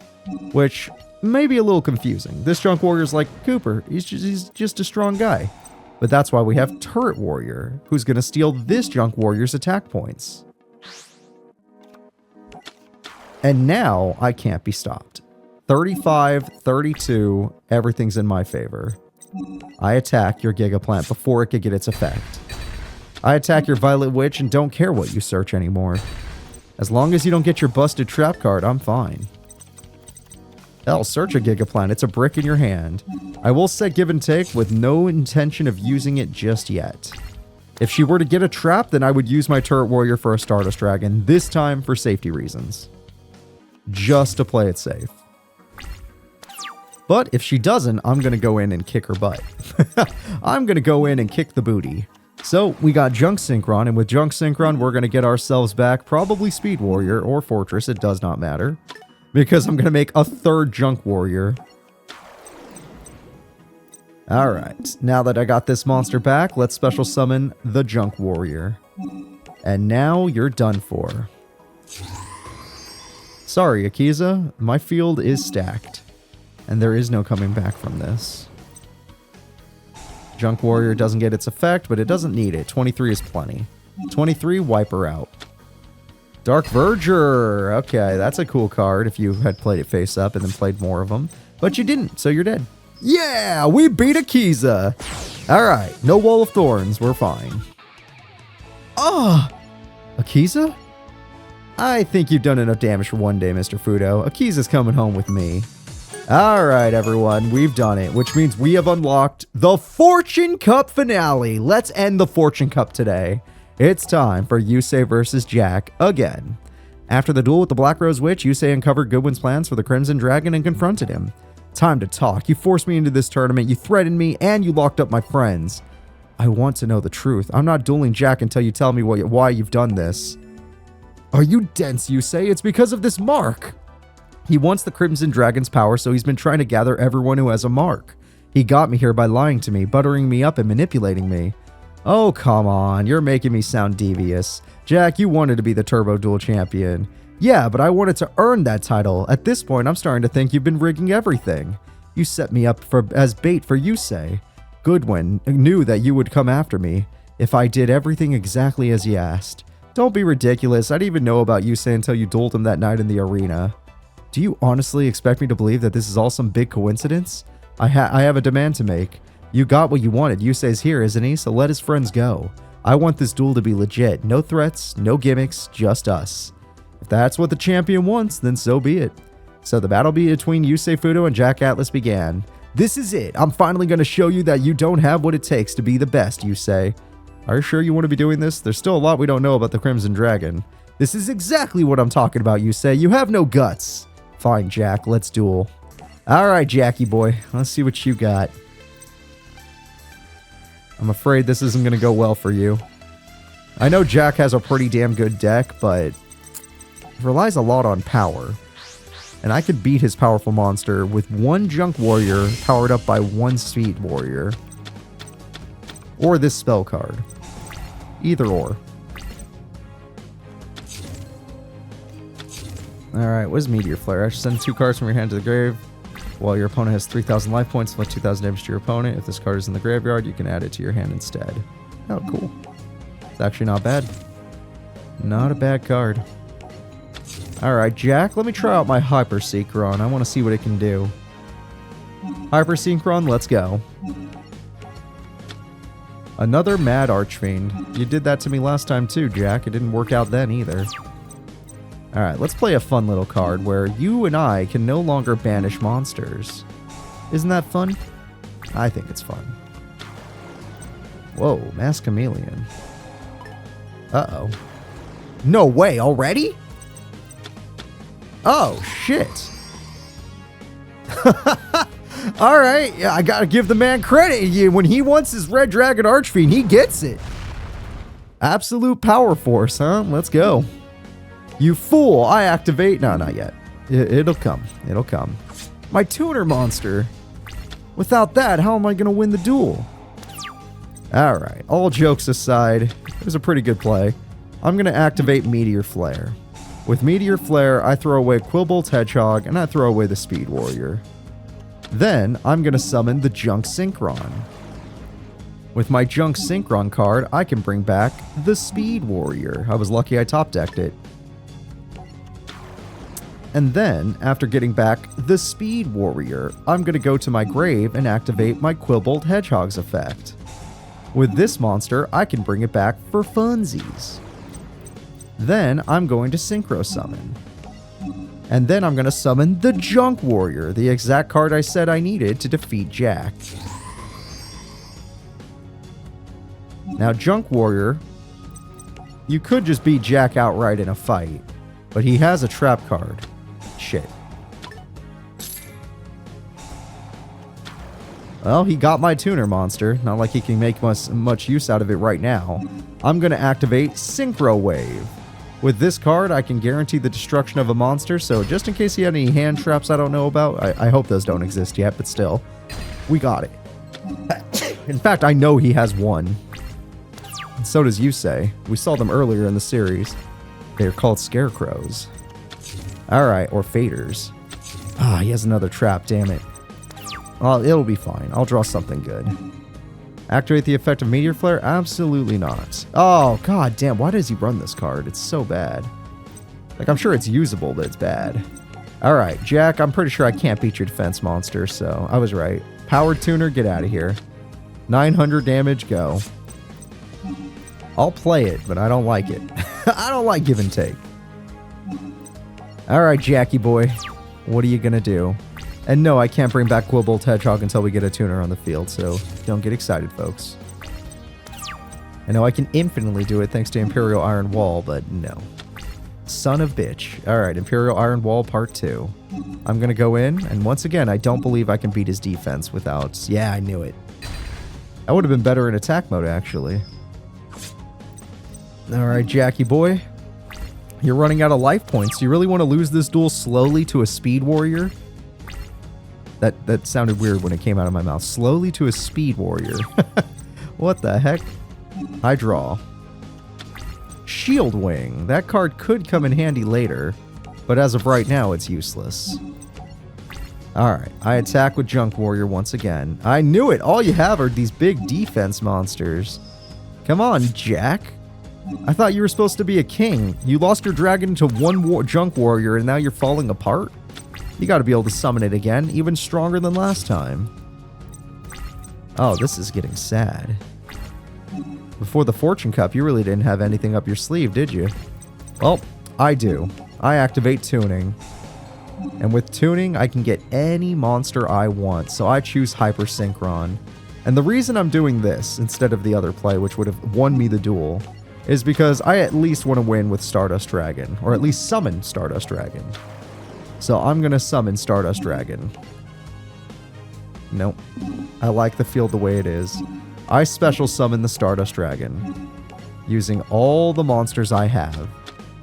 Which may be a little confusing. This Junk Warrior's like Cooper. He's just a strong guy. But that's why we have Turret Warrior, who's going to steal this Junk Warrior's attack points. And now I can't be stopped. 35, 32, everything's in my favor. I attack your Gigaplant before it could get its effect. I attack your Violet Witch and don't care what you search anymore. As long as you don't get your busted trap card, I'm fine. Hell, search a Gigaplant. It's a brick in your hand. I will set Give and Take with no intention of using it just yet. If she were to get a trap, then I would use my Turret Warrior for a Stardust Dragon, this time for safety reasons. Just to play it safe. But if she doesn't, I'm going to go in and kick her butt. I'm going to go in and kick the booty. So, we got Junk Synchron, and with Junk Synchron, we're going to get ourselves back probably Speed Warrior or Fortress, it does not matter. Because I'm going to make a third Junk Warrior. Alright, now that I got this monster back, let's special summon the Junk Warrior. And now you're done for. Sorry, Akiza, my field is stacked. And there is no coming back from this. Junk Warrior doesn't get its effect, but it doesn't need it. 23 is plenty. 23, wipe her out. Dark Verger. Okay, that's a cool card if you had played it face up and then played more of them. But you didn't, so you're dead. Yeah, we beat Akiza. All right, no Wall of Thorns. We're fine. Ah, Akiza? I think you've done enough damage for one day, Mr. Fudo. Akiza's coming home with me. All right, everyone, we've done it, which means we have unlocked the Fortune Cup finale. Let's end the Fortune Cup today. It's time for Yusei versus Jack again. After the duel with the Black Rose Witch, Yusei uncovered Goodwin's plans for the Crimson Dragon and confronted him. Time to talk. You forced me into this tournament, you threatened me, and you locked up my friends. I want to know the truth. I'm not dueling Jack until you tell me why you've done this. Are you dense, Yusei? It's because of this mark. He wants the Crimson Dragon's power, so he's been trying to gather everyone who has a mark. He got me here by lying to me, buttering me up and manipulating me. Oh, come on. You're making me sound devious. Jack, you wanted to be the Turbo Duel champion. Yeah, but I wanted to earn that title. At this point, I'm starting to think you've been rigging everything. You set me up as bait for Yusei. Goodwin knew that you would come after me if I did everything exactly as he asked. Don't be ridiculous. I didn't even know about Yusei until you dueled him that night in the arena. Do you honestly expect me to believe that this is all some big coincidence? I have a demand to make. You got what you wanted. Yusei's here, isn't he? So let his friends go. I want this duel to be legit. No threats, no gimmicks, just us. If that's what the champion wants, then so be it. So the battle between Yusei Fudo and Jack Atlas began. This is it. I'm finally going to show you that you don't have what it takes to be the best, Yusei. Are you sure you want to be doing this? There's still a lot we don't know about the Crimson Dragon. This is exactly what I'm talking about, Yusei. You have no guts. Fine, Jack. Let's duel. All right, Jackie boy. Let's see what you got. I'm afraid this isn't going to go well for you. I know Jack has a pretty damn good deck, but it relies a lot on power. And I could beat his powerful monster with one Junk Warrior powered up by one Speed Warrior. Or this spell card. Either or. Alright, what is Meteor Flare? Send 2 cards from your hand to the grave. While your opponent has 3,000 life points, inflict 2,000 damage to your opponent. If this card is in the graveyard, you can add it to your hand instead. Oh, cool. It's actually not bad. Not a bad card. Alright, Jack, let me try out my Hyper Synchron. I want to see what it can do. Hyper Synchron, let's go. Another Mad Archfiend. You did that to me last time too, Jack. It didn't work out then either. Alright, let's play a fun little card where you and I can no longer banish monsters. Isn't that fun? I think it's fun. Whoa, Mass Chameleon. Uh-oh. No way, already? Oh, shit. Alright, yeah, I gotta give the man credit. When he wants his Red Dragon Archfiend, he gets it. Absolute power force, huh? Let's go. You fool, I activate. No, not yet. It'll come. It'll come. My tuner monster. Without that, how am I going to win the duel? Alright, all jokes aside, it was a pretty good play. I'm going to activate Meteor Flare. With Meteor Flare, I throw away Quillbolt's Hedgehog, and I throw away the Speed Warrior. Then, I'm going to summon the Junk Synchron. With my Junk Synchron card, I can bring back the Speed Warrior. I was lucky I top-decked it. And then, after getting back the Speed Warrior, I'm going to go to my grave and activate my Quillbolt Hedgehog's effect. With this monster, I can bring it back for funsies. Then, I'm going to Synchro Summon. And then I'm going to summon the Junk Warrior, the exact card I said I needed to defeat Jack. Now, Junk Warrior, you could just beat Jack outright in a fight, but he has a trap card. Shit. Well, he got my tuner monster. Not like he can make much use out of it right now. I'm going to activate Synchro Wave. With this card, I can guarantee the destruction of a monster, so just in case he had any hand traps I don't know about, I hope those don't exist yet, but still, we got it. In fact, I know he has one. And so does Yusei. We saw them earlier in the series. They're called Scarecrows. Alright, or Faders. Ah, he has another trap, damn it. Well, it'll be fine. I'll draw something good. Activate the effect of Meteor Flare? Absolutely not. Oh, god damn. Why does he run this card? It's so bad. Like, I'm sure it's usable, but it's bad. Alright, Jack, I'm pretty sure I can't beat your defense monster, so I was right. Powered Tuner, get out of here. 900 damage, go. I'll play it, but I don't like it. I don't like give and take. Alright, Jackie boy. What are you gonna do? And no, I can't bring back Quibbolt Hedgehog until we get a tuner on the field, so don't get excited, folks. I know I can infinitely do it thanks to Imperial Iron Wall, but no. Son of bitch. Alright, Imperial Iron Wall Part 2. I'm gonna go in, and once again, I don't believe I can beat his defense without... Yeah, I knew it. I would have been better in attack mode, actually. Alright, Jackie boy. You're running out of life points. Do you really want to lose this duel slowly to a Speed Warrior? That sounded weird when it came out of my mouth. Slowly to a Speed Warrior. What the heck? I draw. Shield Wing. That card could come in handy later, but as of right now, it's useless. Alright, I attack with Junk Warrior once again. I knew it! All you have are these big defense monsters. Come on, Jack. I thought you were supposed to be a king. You lost your dragon to one Junk Warrior and now you're falling apart? You gotta be able to summon it again, even stronger than last time. Oh, this is getting sad. Before the Fortune Cup, you really didn't have anything up your sleeve, did you? Well, I do. I activate Tuning. And with Tuning, I can get any monster I want, so I choose Hyper Synchron. And the reason I'm doing this, instead of the other play, which would have won me the duel, is because I at least want to win with Stardust Dragon, or at least summon Stardust Dragon. So I'm going to summon Stardust Dragon. Nope. I like the field the way it is. I special summon the Stardust Dragon, using all the monsters I have.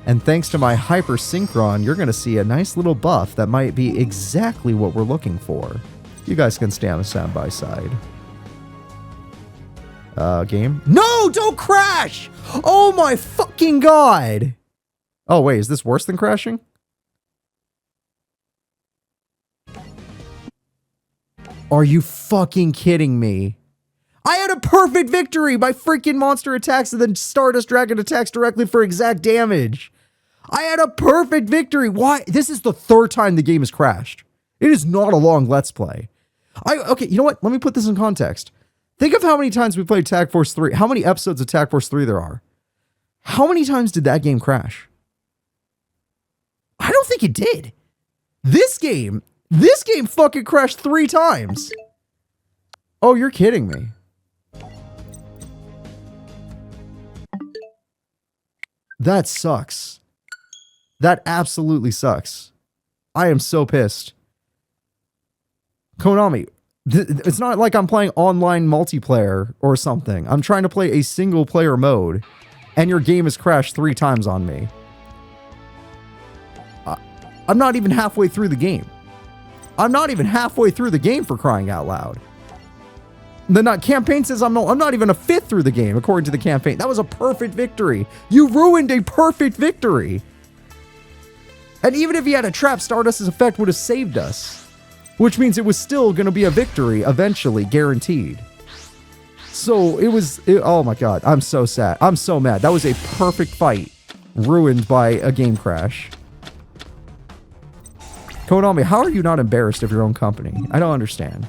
And thanks to my Hyper Synchron, you're going to see a nice little buff that might be exactly what we're looking for. You guys can stay on a side by side. Game? No, don't crash! Oh my fucking god! Oh wait, is this worse than crashing? Are you fucking kidding me? I had a perfect victory! My freaking monster attacks and then Stardust Dragon attacks directly for exact damage. I had a perfect victory! Why? This is the third time the game has crashed. It is not a long Let's Play. Okay, you know what? Let me put this in context. Think of how many times we played Tag Force 3. How many episodes of Tag Force 3 there are. How many times did that game crash? I don't think it did. This game fucking crashed 3 times. Oh, you're kidding me. That sucks. That absolutely sucks. I am so pissed. Konami, it's not like I'm playing online multiplayer or something. I'm trying to play a single player mode, and your game has crashed 3 times on me. I'm not even halfway through the game. I'm not even halfway through the game, for crying out loud. The campaign says I'm not even a fifth through the game, according to the campaign. That was a perfect victory. You ruined a perfect victory. And even if he had a trap, Stardust's effect would have saved us. Which means it was still going to be a victory, eventually, guaranteed. So, oh my god, I'm so sad. I'm so mad. That was a perfect fight, ruined by a game crash. Konami, how are you not embarrassed of your own company? I don't understand.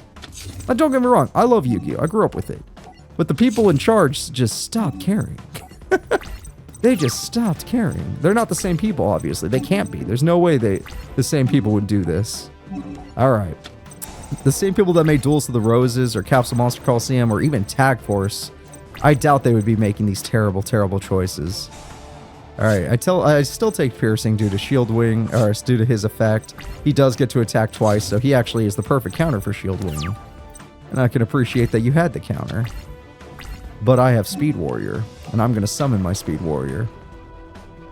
But don't get me wrong, I love Yu-Gi-Oh! I grew up with it. But the people in charge just stopped caring. They just stopped caring. They're not the same people, obviously. They can't be. There's no way the same people would do this. Alright. The same people that made Duels of the Roses or Capsule Monster Coliseum or even Tag Force, I doubt they would be making these terrible, terrible choices. Alright, I still take Piercing due to Shield Wing, or due to his effect. He does get to attack twice, so he actually is the perfect counter for Shield Wing. And I can appreciate that you had the counter. But I have Speed Warrior, and I'm going to summon my Speed Warrior.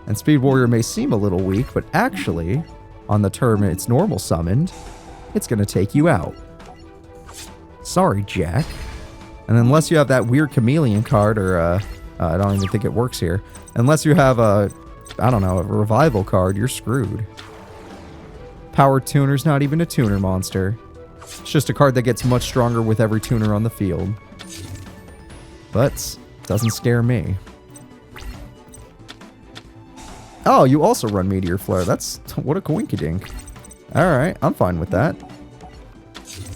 And Speed Warrior may seem a little weak, but actually, on the turn it's normal summoned, it's going to take you out. Sorry, Jack. And unless you have that weird Chameleon card, or I don't even think it works here. Unless you have I don't know, a Revival card, you're screwed. Power Tuner's not even a tuner monster. It's just a card that gets much stronger with every tuner on the field. But doesn't scare me. Oh, you also run Meteor Flare. That's... what a coinkydink. Alright, I'm fine with that.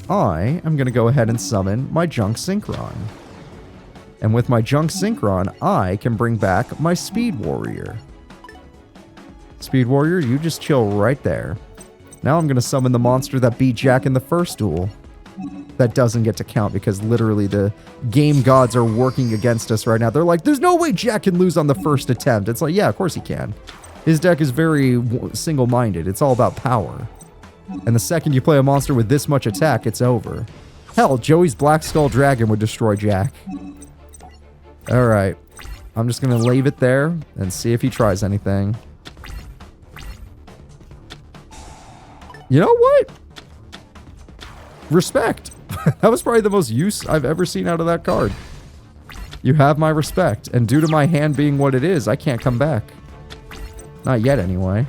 I am going to go ahead and summon my Junk Synchron. And with my Junk Synchron, I can bring back my Speed Warrior. Speed Warrior, you just chill right there. Now I'm going to summon the monster that beat Jack in the first duel. That doesn't get to count because literally the game gods are working against us right now. They're like, there's no way Jack can lose on the first attempt. It's like, yeah, of course he can. His deck is very single-minded. It's all about power. And the second you play a monster with this much attack, it's over. Hell, Joey's Black Skull Dragon would destroy Jack. Alright. I'm just going to leave it there and see if he tries anything. You know what? Respect. That was probably the most use I've ever seen out of that card. You have my respect. And due to my hand being what it is, I can't come back. Not yet, anyway.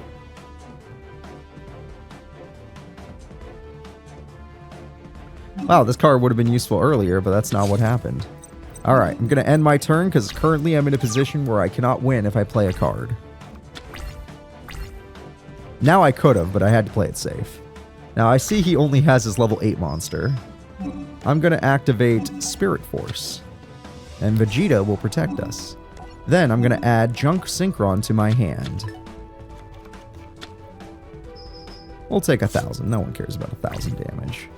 Wow, this card would have been useful earlier, but that's not what happened. Alright, I'm going to end my turn because currently I'm in a position where I cannot win if I play a card. Now I could have, but I had to play it safe. Now I see he only has his level 8 monster. I'm going to activate Spirit Force. And Vegeta will protect us. Then I'm going to add Junk Synchron to my hand. We'll take 1,000. No one cares about 1,000 damage.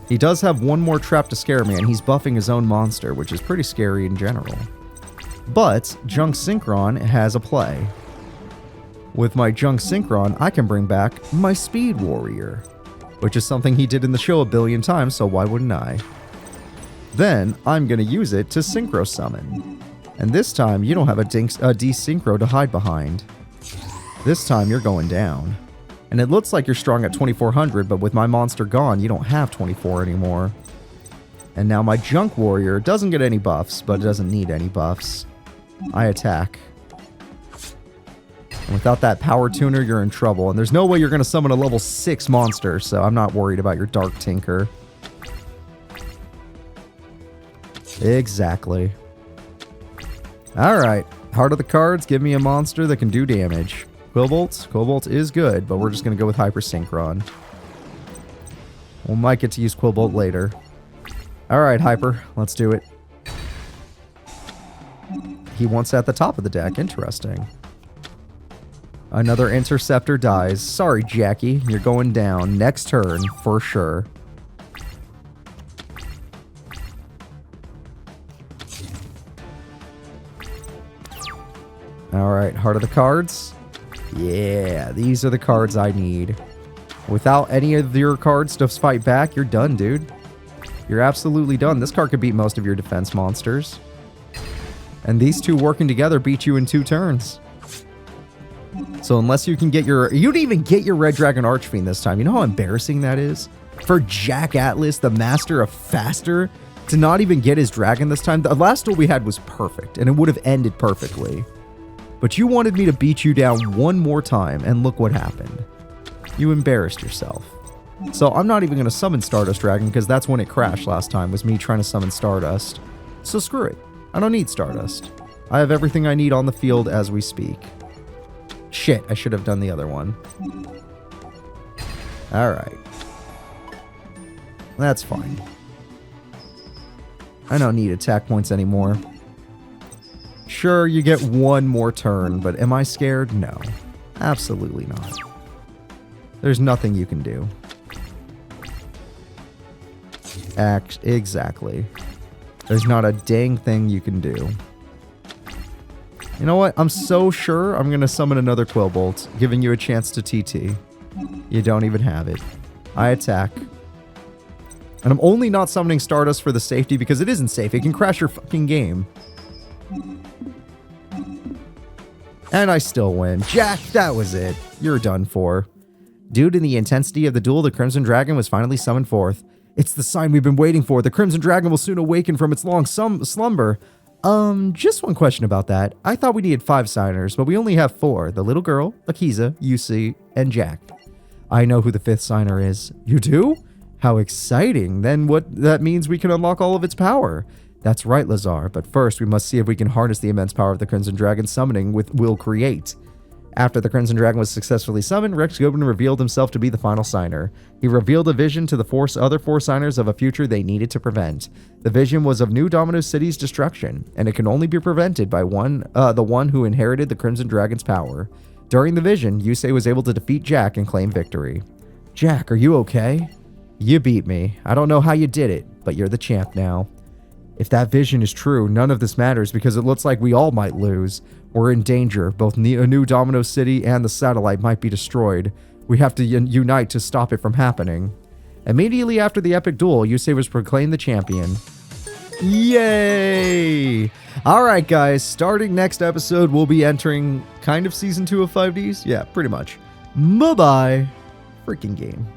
He does have one more trap to scare me, and he's buffing his own monster, which is pretty scary in general. But Junk Synchron has a play. With my Junk Synchron, I can bring back my Speed Warrior, which is something he did in the show a billion times, so why wouldn't I? Then, I'm going to use it to Synchro Summon. And this time, you don't have a desynchro to hide behind. This time, you're going down. And it looks like you're strong at 2400, but with my monster gone, you don't have 24 anymore. And now my Junk Warrior doesn't get any buffs, but it doesn't need any buffs. I attack. And without that Power Tuner, you're in trouble. And there's no way you're going to summon a level 6 monster, so I'm not worried about your Dark Tinker. Exactly. Alright, Heart of the Cards, give me a monster that can do damage. Quillbolt? Quillbolt is good, but we're just going to go with Hyper Synchron. We might get to use Quillbolt later. Alright, Hyper, let's do it. He wants at the top of the deck, interesting. Another Interceptor dies. Sorry, Jackie, you're going down. Next turn, for sure. Alright, Heart of the Cards. Yeah, these are the cards I need. Without any of your cards to fight back, you're done, dude. You're absolutely done. This card could beat most of your defense monsters. And these two working together beat you in 2 turns. So unless you can get your... You didn't even get your Red Dragon Archfiend this time. You know how embarrassing that is? For Jack Atlas, the master of faster, to not even get his dragon this time. The last duel we had was perfect, and it would have ended perfectly. But you wanted me to beat you down one more time, and look what happened. You embarrassed yourself. So I'm not even going to summon Stardust Dragon, because that's when it crashed last time, was me trying to summon Stardust. So screw it. I don't need Stardust. I have everything I need on the field as we speak. Shit, I should have done the other one. Alright. That's fine. I don't need attack points anymore. Sure, you get one more turn, but am I scared? No. Absolutely not. There's nothing you can do. Exactly. There's not a dang thing you can do. You know what? I'm so sure I'm going to summon another Quillbolt, giving you a chance to TT. You don't even have it. I attack. And I'm only not summoning Stardust for the safety because it isn't safe. It can crash your fucking game. And I still win. Jack, that was it. You're done for. Due to the intensity of the duel, the Crimson Dragon was finally summoned forth. It's the sign we've been waiting for. The Crimson Dragon will soon awaken from its long slumber. Just one question about that. I thought we needed 5 signers, but we only have 4. The little girl, Akiza, Yusei, and Jack. I know who the 5th signer is. You do? How exciting. Then what that means we can unlock all of its power. That's right, Lazar, but first we must see if we can harness the immense power of the Crimson Dragon summoning will create. After the Crimson Dragon was successfully summoned, Rex Gobin revealed himself to be the final signer. He revealed a vision to the other four signers of a future they needed to prevent. The vision was of New Domino City's destruction, and it can only be prevented by the one who inherited the Crimson Dragon's power. During the vision, Yusei was able to defeat Jack and claim victory. Jack, are you okay? You beat me. I don't know how you did it, but you're the champ now. If that vision is true, none of this matters because it looks like we all might lose. We're in danger. Both New Domino City and the satellite might be destroyed. We have to unite to stop it from happening. Immediately after the epic duel, Yusei was proclaimed the champion. Yay! Alright guys, starting next episode, we'll be entering kind of Season 2 of 5Ds. Yeah, pretty much. Bye-bye. Freaking game.